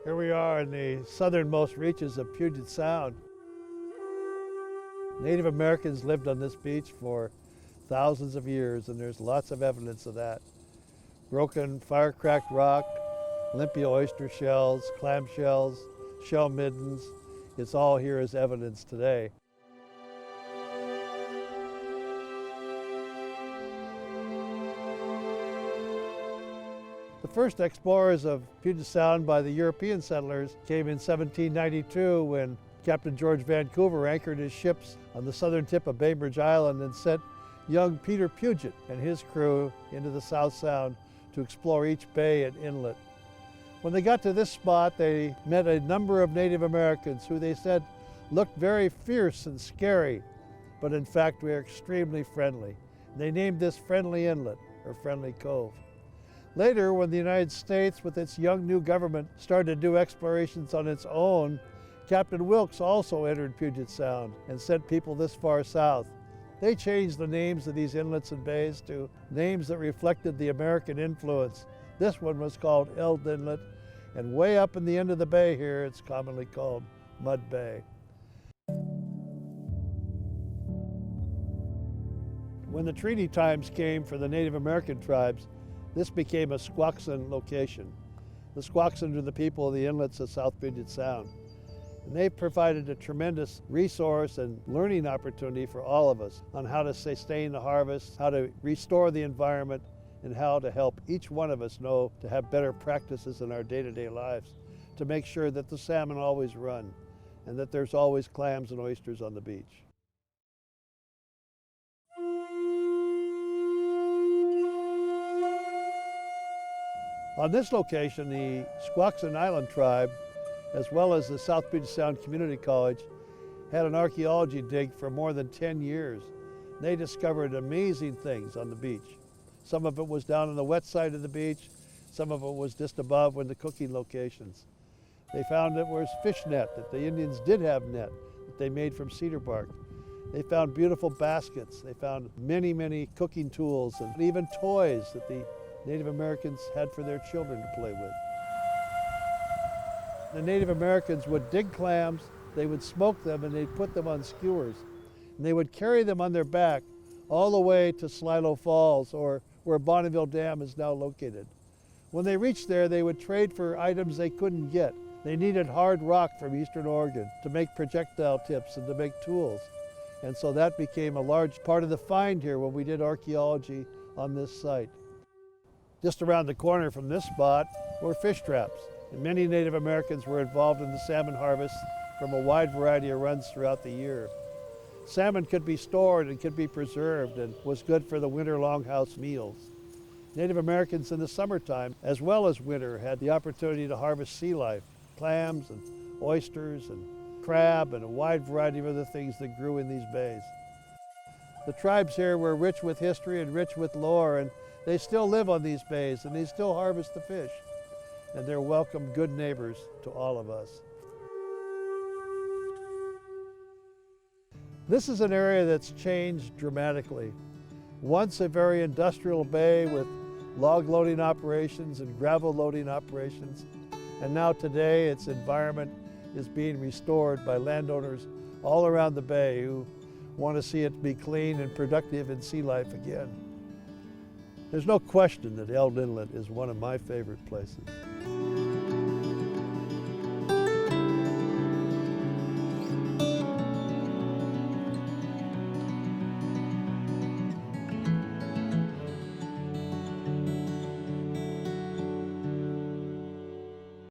Here we are in the southernmost reaches of Puget Sound. Native Americans lived on this beach for thousands of years, and there's lots of evidence of that. Broken fire-cracked rock, limpia oyster shells, clam shells, shell middens. It's all here as evidence today. The first explorers of Puget Sound by the European settlers came in 1792 when Captain George Vancouver anchored his ships on the southern tip of Bainbridge Island and sent young Peter Puget and his crew into the South Sound to explore each bay and inlet. When they got to this spot, they met a number of Native Americans who they said looked very fierce and scary, but in fact were extremely friendly. They named this Friendly Inlet, or Friendly Cove. Later, when the United States, with its young new government, started to do explorations on its own, Captain Wilkes also entered Puget Sound and sent people this far south. They changed the names of these inlets and bays to names that reflected the American influence. This one was called Eld Inlet, and way up in the end of the bay here, it's commonly called Mud Bay. When the treaty times came for the Native American tribes, this became a Squaxin location. The Squaxin are the people of the inlets of South Puget Sound. And they provided a tremendous resource and learning opportunity for all of us on how to sustain the harvest, how to restore the environment, and how to help each one of us know to have better practices in our day-to-day lives to make sure that the salmon always run and that there's always clams and oysters on the beach. On this location, the Squaxin Island tribe, as well as the South Puget Sound Community College, had an archaeology dig for more than 10 years. They discovered amazing things on the beach. Some of it was down on the wet side of the beach, some of it was just above in the cooking locations. They found it was fish net, that the Indians did have net that they made from cedar bark. They found beautiful baskets. They found many, many cooking tools and even toys that the Native Americans had for their children to play with. The Native Americans would dig clams, they would smoke them, and they'd put them on skewers. And they would carry them on their back all the way to Slilo Falls, or where Bonneville Dam is now located. When they reached there, they would trade for items they couldn't get. They needed hard rock from Eastern Oregon to make projectile tips and to make tools. And so that became a large part of the find here when we did archaeology on this site. Just around the corner from this spot were fish traps, and many Native Americans were involved in the salmon harvest from a wide variety of runs throughout the year. Salmon could be stored and could be preserved and was good for the winter longhouse meals. Native Americans in the summertime, as well as winter, had the opportunity to harvest sea life, clams and oysters and crab and a wide variety of other things that grew in these bays. The tribes here were rich with history and rich with lore, and they still live on these bays and they still harvest the fish. And they're welcome good neighbors to all of us. This is an area that's changed dramatically. Once a very industrial bay with log loading operations and gravel loading operations, and now today its environment is being restored by landowners all around the bay who want to see it be clean and productive in sea life again. There's no question that Eld Inlet is one of my favorite places.